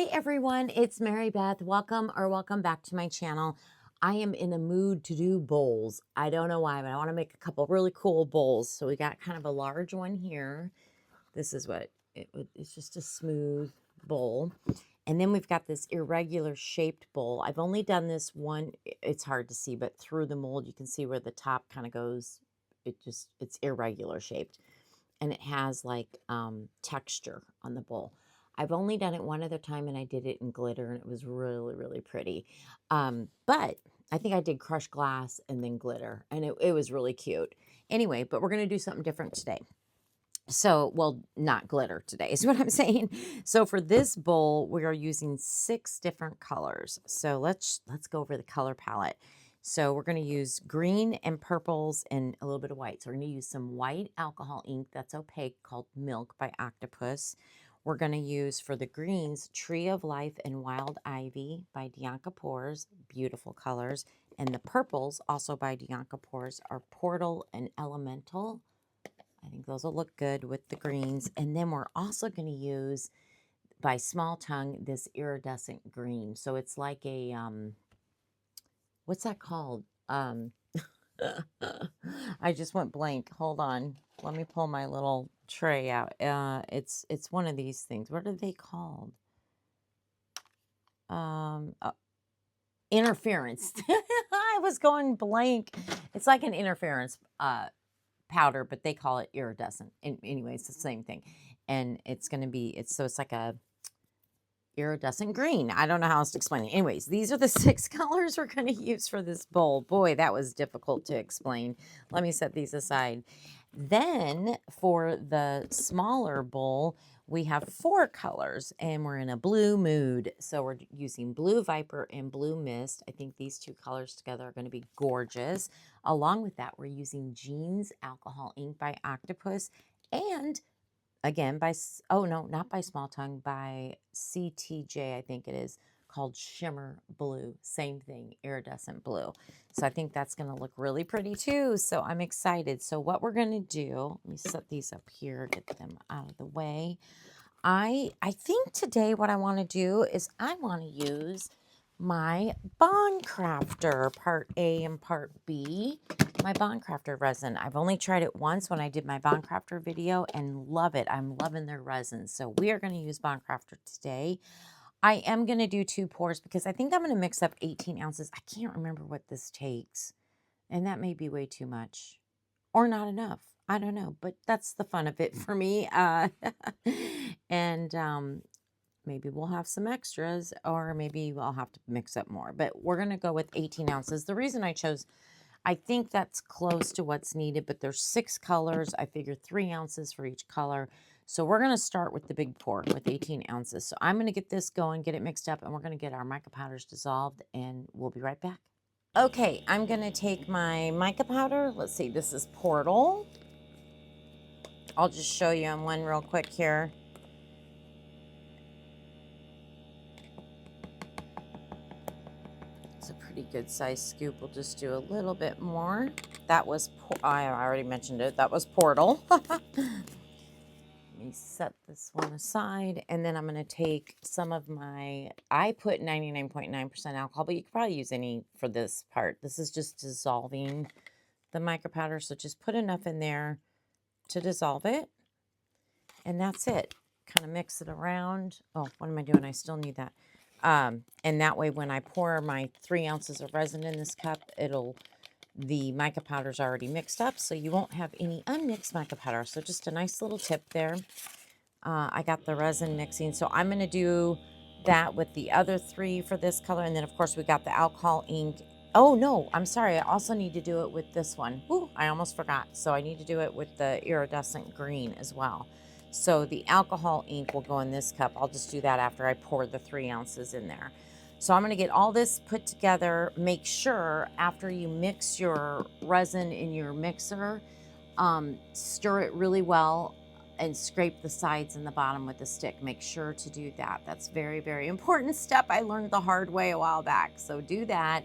Hi everyone, it's Mary Beth. Welcome back to my channel. I am in a mood to do bowls. I don't know why, but I want to make a couple really cool bowls. So we got kind of a large one here. This is what it's just a smooth bowl. And then we've got this irregular shaped bowl. I've only done this one. It's hard to see, but through the mold you can see where the top kind of goes. It's irregular shaped. And it has like texture on the bowl. I've only done it one other time, and I did it in glitter, and it was really, really pretty. But I think I did crushed glass and then glitter, and it was really cute. Anyway, but we're going to do something different today. So, well, not glitter today is what I'm saying. So for this bowl, we are using 6 different colors. So let's go over the color palette. So we're going to use green and purples and a little bit of white. So we're going to use some white alcohol ink that's opaque called Milk by Octopus. We're going to use for the greens Tree of Life and Wild Ivy by Dianka Pours. Beautiful colors. And the purples, also by Dianka Pours, are Portal and Elemental. I think those will look good with the greens. And then we're also going to use, by Small Tongue, this iridescent green. So it's like a, what's that called? I just went blank. Hold on. Let me pull my little tray out. It's one of these things. What are they called? Interference. I was going blank. It's like an interference powder, but they call it iridescent. Anyway, it's the same thing. And it's going to be, it's like a iridescent green. I don't know how else to explain it. Anyways, these are the 6 colors we're going to use for this bowl. Boy, that was difficult to explain. Let me set these aside. Then for the smaller bowl, we have 4 colors, and we're in a blue mood. So we're using Blue Viper and Blue Mist. I think these 2 colors together are going to be gorgeous. Along with that, we're using Jeans Alcohol Ink by Octopus, and again by, oh no, not by Small Tongue, by CTJ, I think it is, called Shimmer Blue. Same thing, iridescent blue. So I think that's going to look really pretty too. So I'm excited. So what we're going to do, let me set these up here, get them out of the way. I think today what I want to do is I want to use my Bond Craftor Part A and Part B, my Bond Craftor resin. I've only tried it once when I did my Bond Craftor video and love it. I'm loving their resin. So we are going to use Bond Craftor today. I am going to do 2 pours because I think I'm going to mix up 18 ounces. I can't remember what this takes, and that may be way too much or not enough. I don't know, but that's the fun of it for me. And maybe we'll have some extras, or maybe I'll have to mix up more. But we're going to go with 18 ounces. The reason I chose, I think that's close to what's needed, but there's 6 colors. I figure 3 ounces for each color. So we're going to start with the big pour with 18 ounces. So I'm going to get this going, get it mixed up, and we're going to get our mica powders dissolved, and we'll be right back. Okay, I'm going to take my mica powder. Let's see, this is Portal. I'll just show you on one real quick here. It's a pretty good size scoop. We'll just do a little bit more. That was, I already mentioned it, that was Portal. Let me set this one aside, and then I'm going to take some of my, I put 99.9% alcohol, but you could probably use any for this part. This is just dissolving the mica powder, so just put enough in there to dissolve it, and that's it. Kind of mix it around. Oh, what am I doing? I still need that. And that way when I pour my 3 ounces of resin in this cup, the mica powder's already mixed up, so you won't have any unmixed mica powder. So just a nice little tip there. I got the resin mixing, so I'm going to do that with the other 3 for this color. And then of course we got the alcohol ink. Oh no, I'm sorry. I also need to do it with this one. Ooh, I almost forgot. So I need to do it with the iridescent green as well. So the alcohol ink will go in this cup. I'll just do that after I pour the 3 ounces in there. So I'm going to get all this put together. Make sure after you mix your resin in your mixer, stir it really well and scrape the sides and the bottom with a stick. Make sure to do that. That's very, very important step. I learned the hard way a while back. So do that.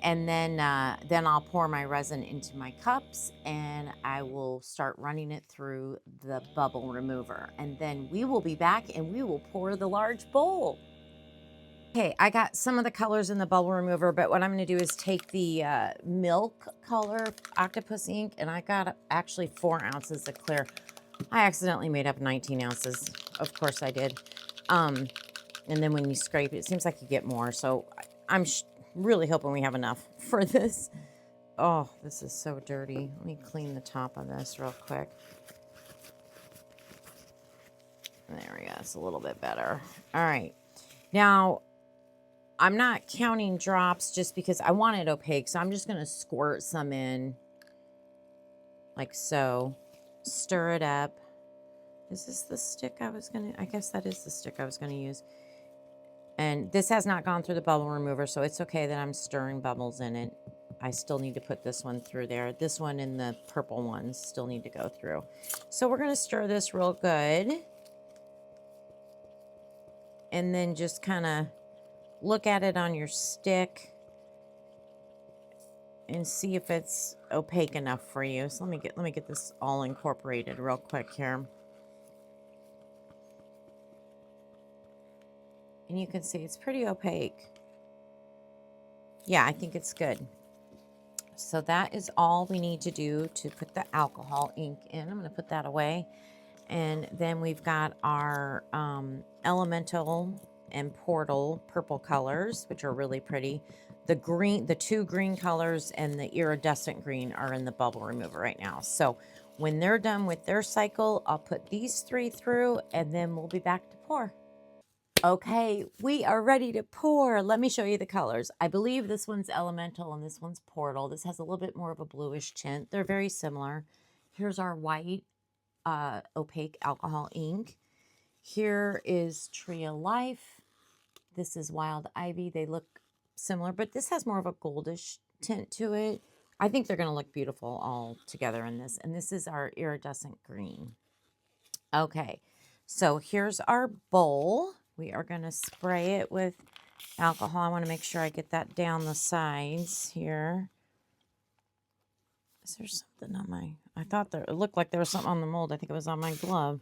And then I'll pour my resin into my cups, and I will start running it through the bubble remover. And then we will be back, and we will pour the large bowl. Okay, I got some of the colors in the bubble remover, but what I'm going to do is take the milk color octopus ink, and I got actually 4 ounces of clear. I accidentally made up 19 ounces. Of course I did. And then when you scrape it, it seems like you get more. So I'm really hoping we have enough for this. Oh, this is so dirty. Let me clean the top of this real quick. There we go. It's a little bit better. All right. Now, I'm not counting drops just because I want it opaque. So I'm just going to squirt some in like so. Stir it up. Is this the stick I was going to... I guess that is the stick I was going to use. And this has not gone through the bubble remover, so it's okay that I'm stirring bubbles in it. I still need to put this one through there. This one and the purple ones still need to go through. So we're going to stir this real good. And then just kind of look at it on your stick and see if it's opaque enough for you. So let me get this all incorporated real quick here. And you can see it's pretty opaque. Yeah, I think it's good. So that is all we need to do to put the alcohol ink in. I'm going to put that away. And then we've got our elemental and portal purple colors, which are really pretty. The green, the 2 green colors and the iridescent green are in the bubble remover right now. So when they're done with their cycle, I'll put these 3 through and then we'll be back to pour. Okay, we are ready to pour. Let me show you the colors. I believe this one's elemental and this one's portal. This has a little bit more of a bluish tint. They're very similar. Here's our white opaque alcohol ink. Here is Tree of Life. This is Wild Ivy. They look similar, but this has more of a goldish tint to it. I think they're going to look beautiful all together in this. And this is our iridescent green. Okay, so here's our bowl. We are going to spray it with alcohol. I want to make sure I get that down the sides here. Is there something on my... I thought it looked like there was something on the mold. I think it was on my glove.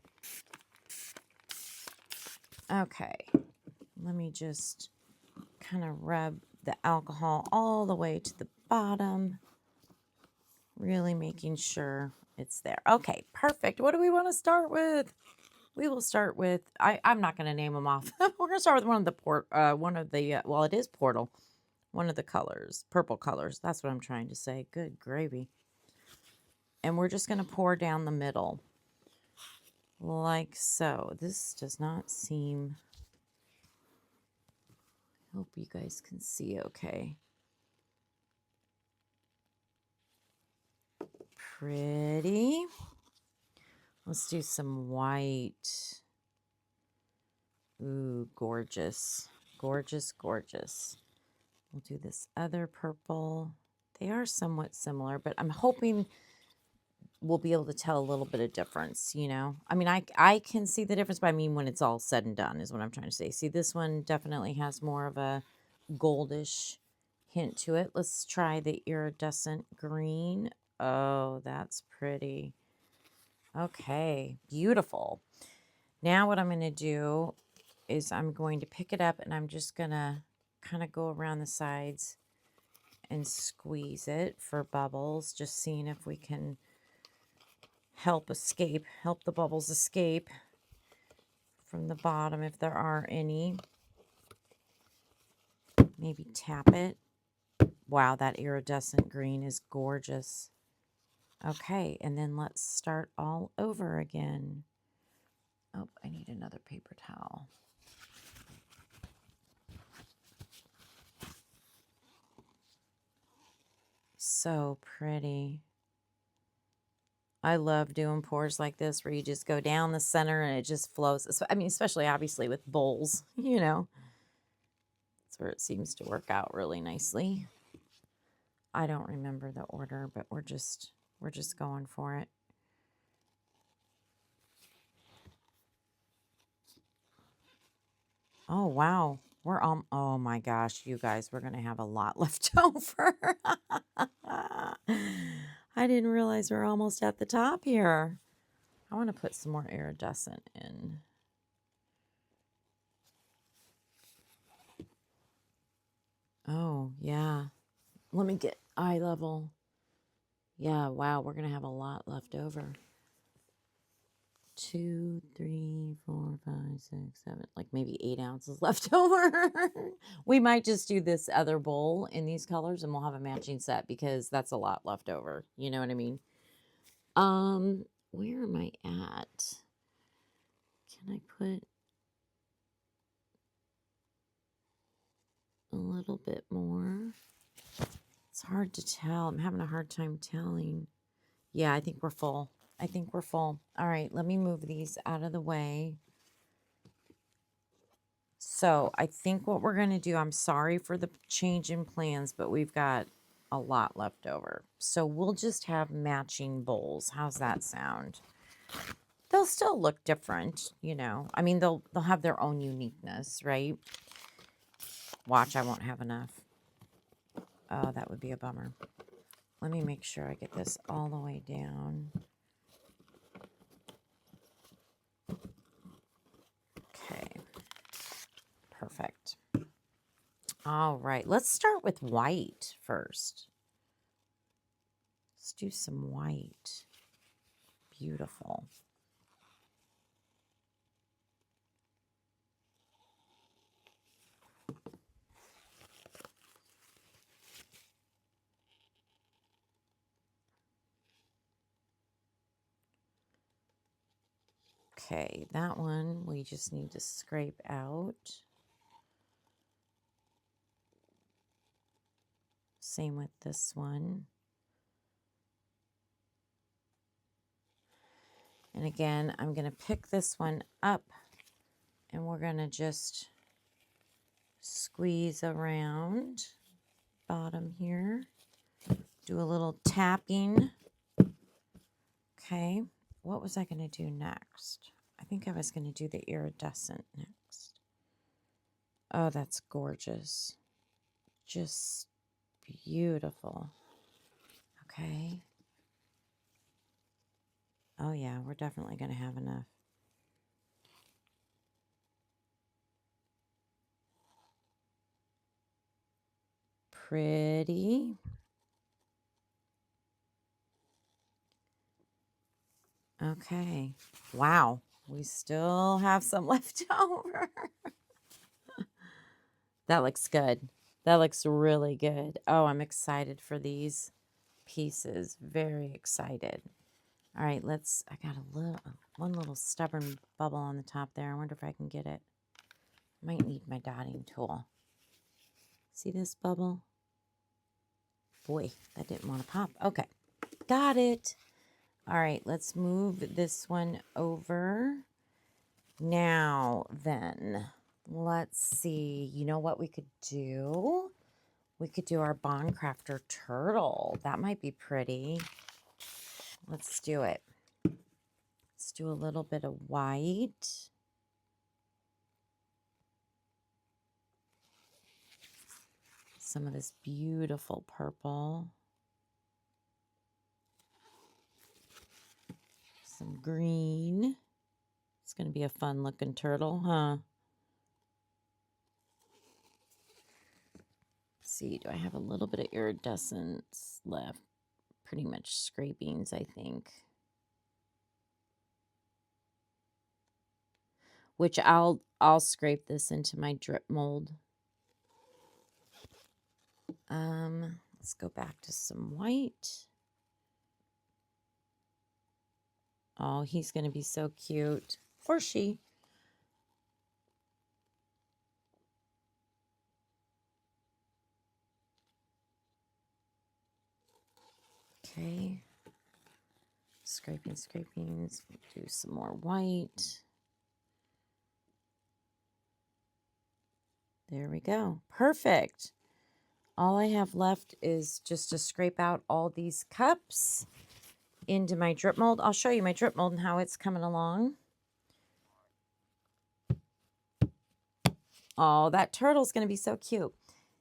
Okay, let me just kind of rub the alcohol all the way to the bottom. Really making sure it's there. Okay, perfect. What do we want to start with? We will start with, I'm not going to name them off. We're going to start with well, it is portal. One of the colors, purple colors. That's what I'm trying to say. Good gravy. And we're just going to pour down the middle. Like so. This does not seem, I hope you guys can see okay. Pretty. Let's do some white. Ooh, gorgeous. Gorgeous, gorgeous. We'll do this other purple. They are somewhat similar, but I'm hoping we'll be able to tell a little bit of difference, you know? I mean, I can see the difference, but I mean when it's all said and done is what I'm trying to say. See, this one definitely has more of a goldish hint to it. Let's try the iridescent green. Oh, that's pretty. Okay, beautiful. Now what I'm going to do is I'm going to pick it up and I'm just going to kind of go around the sides and squeeze it for bubbles, just seeing if we can help the bubbles escape from the bottom if there are any. Maybe tap it. Wow, that iridescent green is gorgeous. Okay, and then let's start all over again. Oh, I need another paper towel. So pretty. I love doing pours like this where you just go down the center and it just flows. I mean, especially obviously with bowls, you know. That's where it seems to work out really nicely. I don't remember the order, but we're just going for it. Oh, wow. We're on, oh my gosh, you guys, we're going to have a lot left over. I didn't realize we're almost at the top here. I want to put some more iridescent in. Oh, yeah. Let me get eye level. Yeah, wow, we're going to have a lot left over. 2, 3, 4, 5, 6, 7, like maybe 8 ounces left over. We might just do this other bowl in these colors and we'll have a matching set because that's a lot left over. You know what I mean? Where am I at? Can I put a little bit more? It's hard to tell. I'm having a hard time telling. Yeah, I think we're full. I think we're full. All right, let me move these out of the way. So I think what we're going to do, I'm sorry for the change in plans, but we've got a lot left over. So we'll just have matching bowls. How's that sound? They'll still look different, you know. I mean, they'll have their own uniqueness, right? Watch, I won't have enough. Oh, that would be a bummer. Let me make sure I get this all the way down. Okay. Perfect. All right, let's start with white first. Let's do some white. Beautiful. Okay, that one we just need to scrape out. Same with this one. And again, I'm going to pick this one up and we're going to just squeeze around bottom here. Do a little tapping. Okay, what was I going to do next? I think I was going to do the iridescent next. Oh, that's gorgeous. Just beautiful. Okay. Oh, yeah, we're definitely going to have enough. Pretty. Okay. Wow. We still have some left over. That looks good. That looks really good. Oh, I'm excited for these pieces. Very excited. All right, I got one little stubborn bubble on the top there. I wonder if I can get it. Might need my dotting tool. See this bubble? Boy, that didn't want to pop. Okay, got it. All right, let's move this one over. Now then, let's see. You know what we could do? We could do our Bond Crafter turtle. That might be pretty. Let's do it. Let's do a little bit of white. Some of this beautiful purple. Some green. It's going to be a fun looking turtle, huh? Let's see, do I have a little bit of iridescence left? Pretty much scrapings, I think. Which I'll scrape this into my drip mold. Let's go back to some white. Oh, he's going to be so cute. Or she. Okay. Scrapings. Do some more white. There we go. Perfect. All I have left is just to scrape out all these cups into my drip mold. I'll show you my drip mold and how it's coming along. Oh, that turtle's going to be so cute.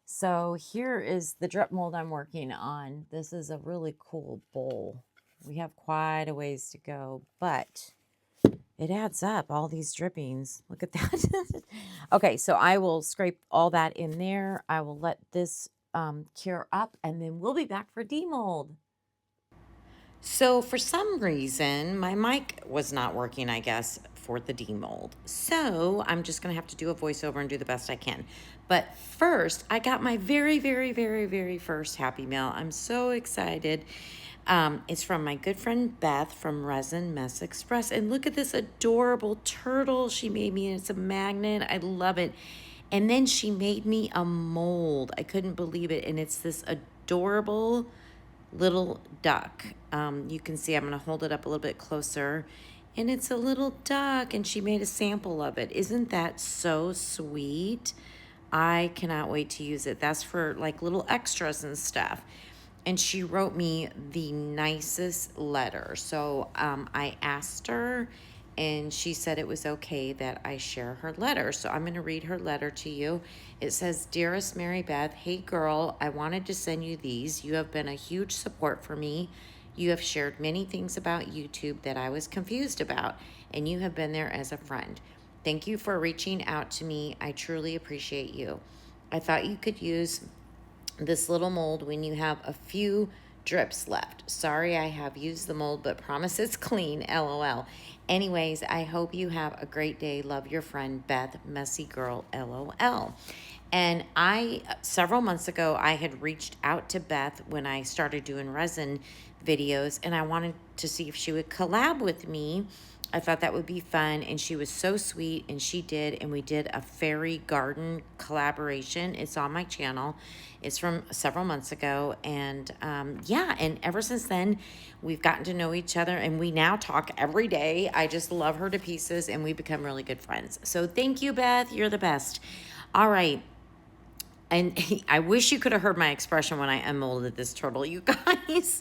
So here is the drip mold I'm working on. This is a really cool bowl. We have quite a ways to go, but It adds up, all these drippings. Look at that. Okay, so I will scrape all that in there. I will let this cure up, and then we'll be back for demold. So for some reason, my mic was not working, I guess, for the demold. So I'm just going to have to do a voiceover and do the best I can. But first, I got my very, very, very, very first Happy Mail. I'm so excited. It's from my good friend Beth from Resin Mess Express. And look at this adorable turtle she made me. And it's a magnet. I love it. And then she made me a mold. I couldn't believe it. And it's this adorable little duck. You can see, I'm going to hold it up a little bit closer, and it's a little duck, and she made a sample of it. Isn't that so sweet? I cannot wait to use it. That's for like little extras and stuff. And she wrote me the nicest letter. So I asked her, and she said it was okay that I share her letter. So I'm going to read her letter to you. It says, "Dearest Mary Beth, hey girl, I wanted to send you these. You have been a huge support for me. You have shared many things about YouTube that I was confused about, and you have been there as a friend. Thank you for reaching out to me. I truly appreciate you. I thought you could use this little mold when you have a few drips left. Sorry I have used the mold, but promise it's clean, LOL. Anyways, I hope you have a great day. Love, your friend, Beth, Messy Girl, LOL." And several months ago, I had reached out to Beth when I started doing resin videos, and I wanted to see if she would collab with me. I thought that would be fun, and she was so sweet, and she did, and we did a fairy garden collaboration. It's on my channel. It's from several months ago, and yeah, and ever since then, we've gotten to know each other, and we now talk every day. I just love her to pieces, and we become really good friends. So thank you, Beth. You're the best. All right. And I wish you could have heard my expression when I unmolded this turtle, you guys.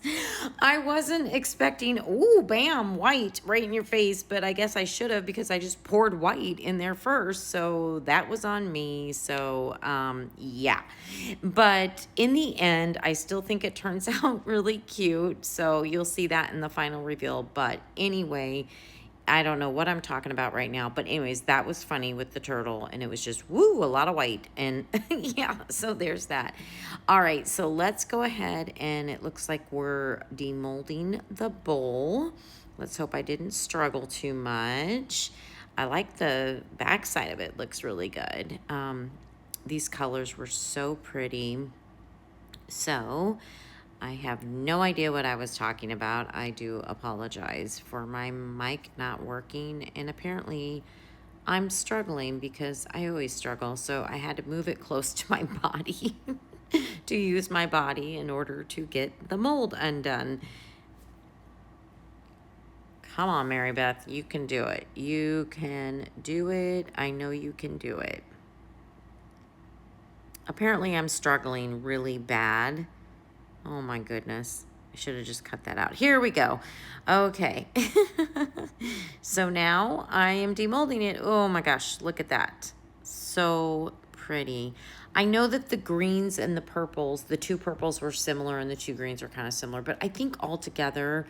I wasn't expecting, ooh, bam, white right in your face, but I guess I should have, because I just poured white in there first. So that was on me. So yeah. But in the end, I still think it turns out really cute. So you'll see that in the final reveal. But anyway, I don't know what I'm talking about right now, but anyways, that was funny with the turtle, and it was just, woo, a lot of white, and yeah, so there's that. All right, so let's go ahead, and it looks like we're demolding the bowl. Let's hope I didn't struggle too much. I like the back side of it, looks really good. These colors were so pretty. So I have no idea what I was talking about. I do apologize for my mic not working, and apparently I'm struggling because I always struggle, so I had to move it close to my body to use my body in order to get the mold undone. Come on, Mary Beth, you can do it. You can do it. I know you can do it. Apparently I'm struggling really bad. Oh my goodness. I should have just cut that out. Here we go. Okay. So now I am demolding it. Oh my gosh, look at that. So pretty. I know that the greens and the purples, the two purples were similar and the two greens were kind of similar, but I think altogether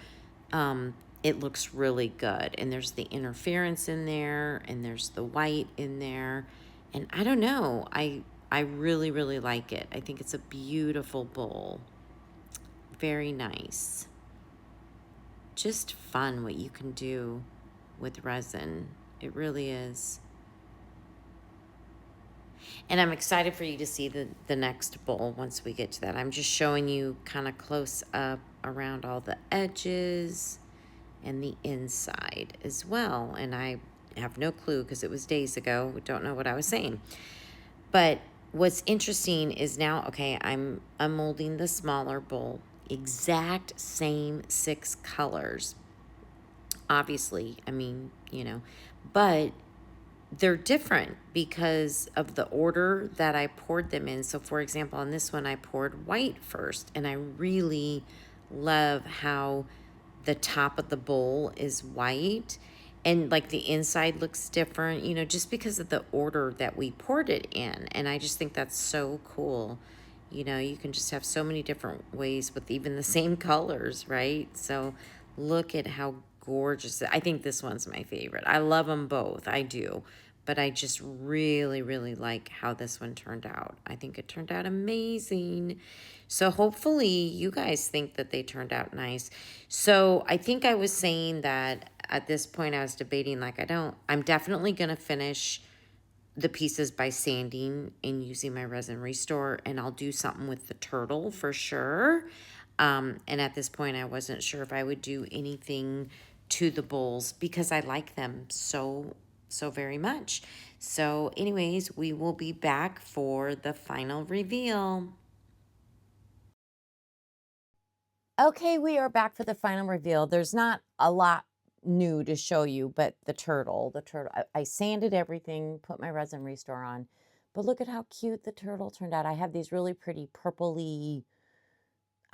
it looks really good. And there's the interference in there, and there's the white in there. And I don't know, I really, really like it. I think it's a beautiful bowl. Very nice. Just fun what you can do with resin. It really is. And I'm excited for you to see the next bowl once we get to that. I'm just showing you kind of close up around all the edges and the inside as well. And I have no clue because it was days ago. We don't know what I was saying. But what's interesting is now, okay, I'm molding the smaller bowl. Exact same 6 colors. Obviously, I mean, you know, but they're different because of the order that I poured them in. So for example, on this one, I poured white first, and I really love how the top of the bowl is white, and like the inside looks different, you know, just because of the order that we poured it in. And I just think that's so cool. You know, you can just have so many different ways with even the same colors, right? So look at how gorgeous. I think this one's my favorite. I love them both. I do. But I just really, really like how this one turned out. I think it turned out amazing. So hopefully you guys think that they turned out nice. So I think I was saying that at this point I was debating, like, I'm definitely going to finish the pieces by sanding and using my Resin Restore, and I'll do something with the turtle for sure. And at this point, I wasn't sure if I would do anything to the bowls because I like them so very much. So anyways, we will be back for the final reveal. Okay, we are back for the final reveal. There's not a lot new to show you, but the turtle, I sanded everything, put my Resin Restore on, but look at how cute the turtle turned out. I have these really pretty purpley,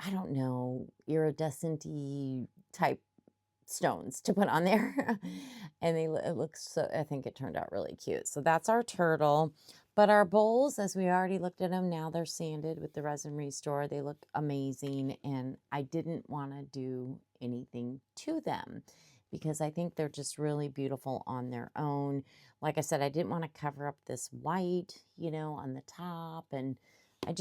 I don't know, iridescent-y type stones to put on there. And it looks so, I think it turned out really cute. So that's our turtle. But our bowls, as we already looked at them, now they're sanded with the Resin Restore. They look amazing, and I didn't want to do anything to them because I think they're just really beautiful on their own. Like I said, I didn't want to cover up this white, you know, on the top, and I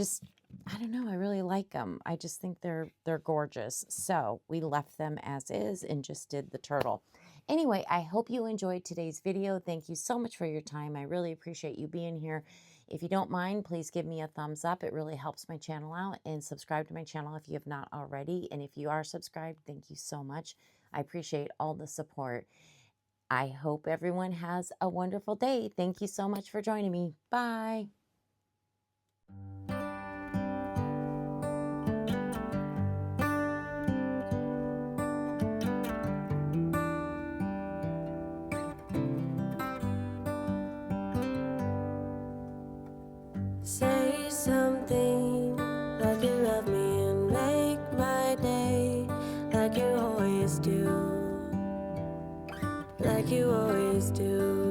don't know, I really like them. I just think they're gorgeous. So we left them as is and just did the turtle. Anyway, I hope you enjoyed today's video. Thank you so much for your time. I really appreciate you being here. If you don't mind, please give me a thumbs up. It really helps my channel out, and subscribe to my channel if you have not already. And if you are subscribed, thank you so much. I appreciate all the support. I hope everyone has a wonderful day. Thank you so much for joining me. Bye. Say something like you love me and make my day, like you always do, like you always do.